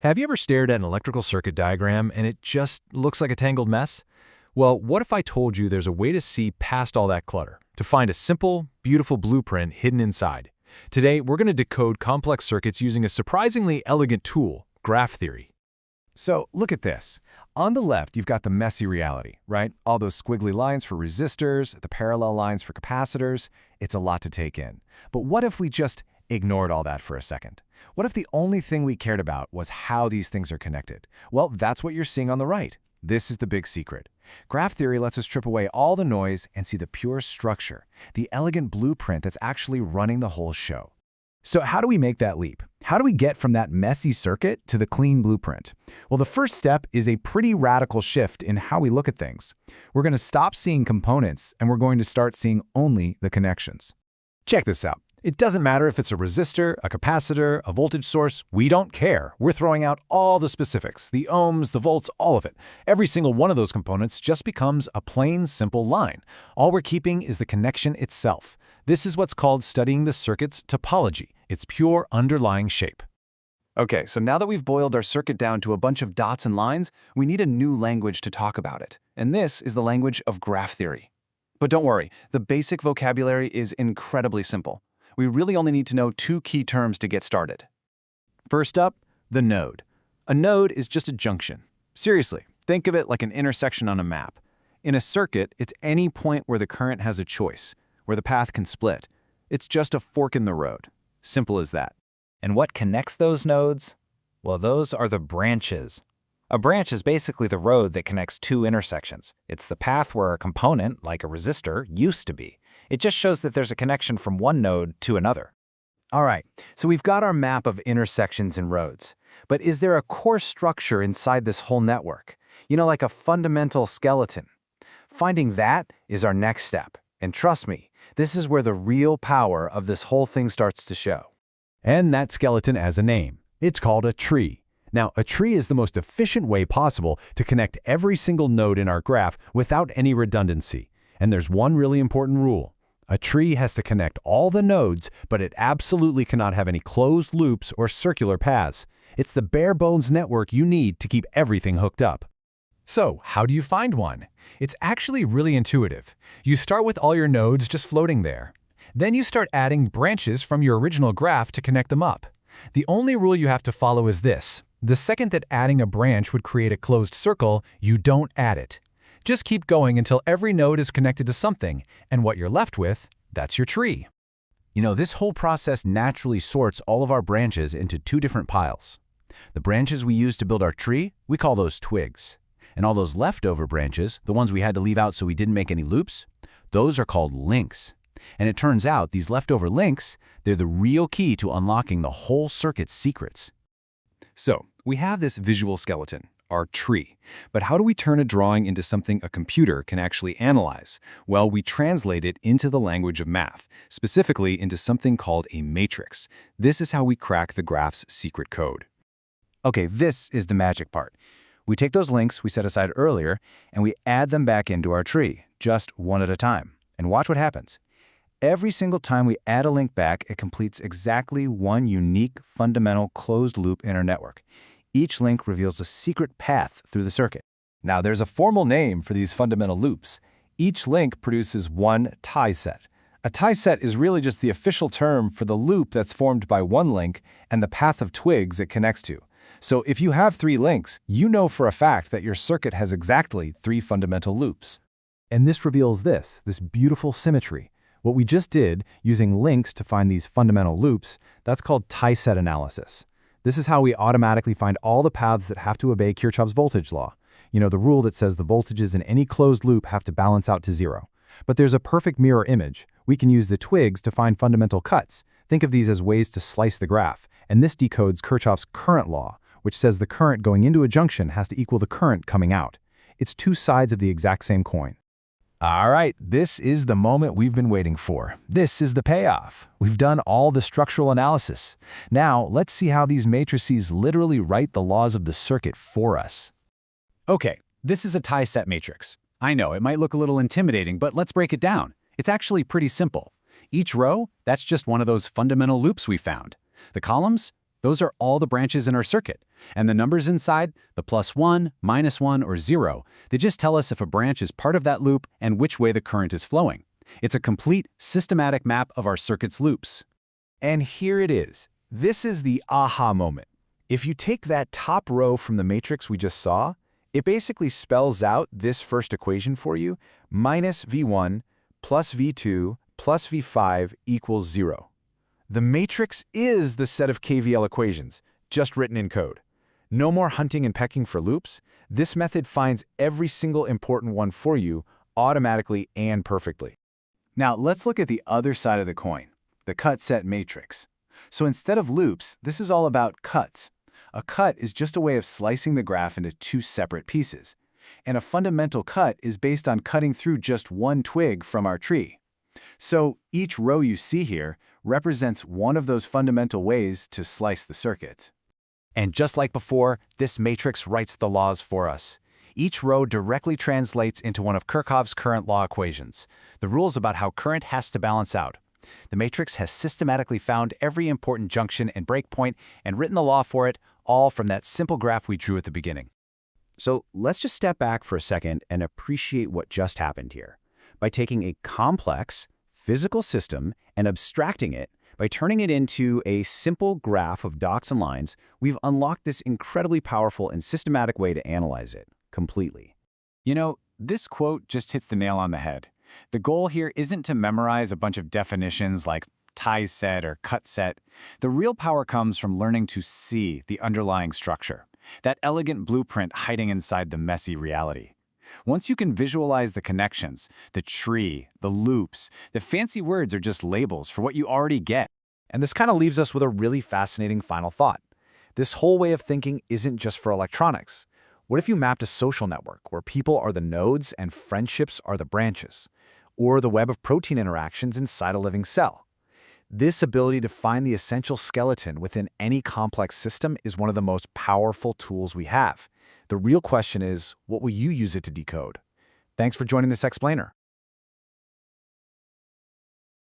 Have you ever stared at an electrical circuit diagram and it just looks like a tangled mess? Well, what if I told you there's a way to see past all that clutter, to find a simple, beautiful blueprint hidden inside? Today, we're going to decode complex circuits using a surprisingly elegant tool, graph theory. So look at this. On the left, you've got the messy reality, right? All those squiggly lines for resistors, the parallel lines for capacitors. It's a lot to take in. But what if we just ignored all that for a second? What if the only thing we cared about was how these things are connected? Well, that's what you're seeing on the right. This is the big secret. Graph theory lets us strip away all the noise and see the pure structure, the elegant blueprint that's actually running the whole show. So how do we make that leap? How do we get from that messy circuit to the clean blueprint? Well, the first step is a pretty radical shift in how we look at things. We're going to stop seeing components and we're going to start seeing only the connections. Check this out. It doesn't matter if it's a resistor, a capacitor, a voltage source. We don't care. We're throwing out all the specifics, the ohms, the volts, all of it. Every single one of those components just becomes a plain, simple line. All we're keeping is the connection itself. This is what's called studying the circuit's topology, its pure underlying shape. Okay, so now that we've boiled our circuit down to a bunch of dots and lines, we need a new language to talk about it. And this is the language of graph theory. But don't worry, the basic vocabulary is incredibly simple. We really only need to know two key terms to get started. First up, the node. A node is just a junction. Seriously, think of it like an intersection on a map. In a circuit, it's any point where the current has a choice, where the path can split. It's just a fork in the road. Simple as that. And what connects those nodes? Well, those are the branches. A branch is basically the road that connects two intersections. It's the path where a component, like a resistor, used to be. It just shows that there's a connection from one node to another. All right, so we've got our map of intersections and roads. But is there a core structure inside this whole network? You know, like a fundamental skeleton. Finding that is our next step. And trust me, this is where the real power of this whole thing starts to show. And that skeleton has a name. It's called a tree. Now, a tree is the most efficient way possible to connect every single node in our graph without any redundancy. And there's one really important rule. A tree has to connect all the nodes, but it absolutely cannot have any closed loops or circular paths. It's the bare-bones network you need to keep everything hooked up. So, how do you find one? It's actually really intuitive. You start with all your nodes just floating there. Then you start adding branches from your original graph to connect them up. The only rule you have to follow is this. The second that adding a branch would create a closed circle, you don't add it. Just keep going until every node is connected to something, and what you're left with, that's your tree. You know, this whole process naturally sorts all of our branches into two different piles. The branches we use to build our tree, we call those twigs. And all those leftover branches, the ones we had to leave out so we didn't make any loops, those are called links. And it turns out these leftover links, they're the real key to unlocking the whole circuit's secrets. So, we have this visual skeleton, our tree. But how do we turn a drawing into something a computer can actually analyze? Well, we translate it into the language of math, specifically into something called a matrix. This is how we crack the graph's secret code. Okay, this is the magic part. We take those links we set aside earlier, and we add them back into our tree, just one at a time. And watch what happens. Every single time we add a link back, it completes exactly one unique, fundamental closed loop in our network. Each link reveals a secret path through the circuit. Now, there's a formal name for these fundamental loops. Each link produces one tieset. A tieset is really just the official term for the loop that's formed by one link and the path of twigs it connects to. So if you have 3 links, you know for a fact that your circuit has exactly 3 fundamental loops. And this reveals this beautiful symmetry. What we just did, using links to find these fundamental loops, that's called tieset analysis. This is how we automatically find all the paths that have to obey Kirchhoff's voltage law. You know, the rule that says the voltages in any closed loop have to balance out to 0. But there's a perfect mirror image. We can use the twigs to find fundamental cuts. Think of these as ways to slice the graph. And this decodes Kirchhoff's current law, which says the current going into a junction has to equal the current coming out. It's two sides of the exact same coin. All right, this is the moment we've been waiting for. This is the payoff. We've done all the structural analysis. Now, let's see how these matrices literally write the laws of the circuit for us. Okay, this is a Tieset matrix. I know, it might look a little intimidating, but let's break it down. It's actually pretty simple. Each row, that's just one of those fundamental loops we found. The columns, those are all the branches in our circuit. And the numbers inside, the +1, -1, or 0, they just tell us if a branch is part of that loop and which way the current is flowing. It's a complete, systematic map of our circuit's loops. And here it is. This is the aha moment. If you take that top row from the matrix we just saw, it basically spells out this first equation for you, minus V1 plus V2 plus V5 equals 0. The matrix is the set of KVL equations, just written in code. No more hunting and pecking for loops. This method finds every single important one for you automatically and perfectly. Now let's look at the other side of the coin, the Cutset Matrix. So instead of loops, this is all about cuts. A cut is just a way of slicing the graph into two separate pieces. And a fundamental cut is based on cutting through just one twig from our tree. So each row you see here represents one of those fundamental ways to slice the circuit. And just like before, this matrix writes the laws for us. Each row directly translates into one of Kirchhoff's current law equations, the rules about how current has to balance out. The matrix has systematically found every important junction and breakpoint and written the law for it, all from that simple graph we drew at the beginning. So let's just step back for a second and appreciate what just happened here. By taking a complex, physical system and abstracting it, by turning it into a simple graph of dots and lines, we've unlocked this incredibly powerful and systematic way to analyze it completely. You know, this quote just hits the nail on the head. The goal here isn't to memorize a bunch of definitions like Tieset or Cutset. The real power comes from learning to see the underlying structure, that elegant blueprint hiding inside the messy reality. Once you can visualize the connections, the tree, the loops, the fancy words are just labels for what you already get. And this kind of leaves us with a really fascinating final thought. This whole way of thinking isn't just for electronics. What if you mapped a social network where people are the nodes and friendships are the branches? Or the web of protein interactions inside a living cell? This ability to find the essential skeleton within any complex system is one of the most powerful tools we have. The real question is, what will you use it to decode? Thanks for joining this explainer.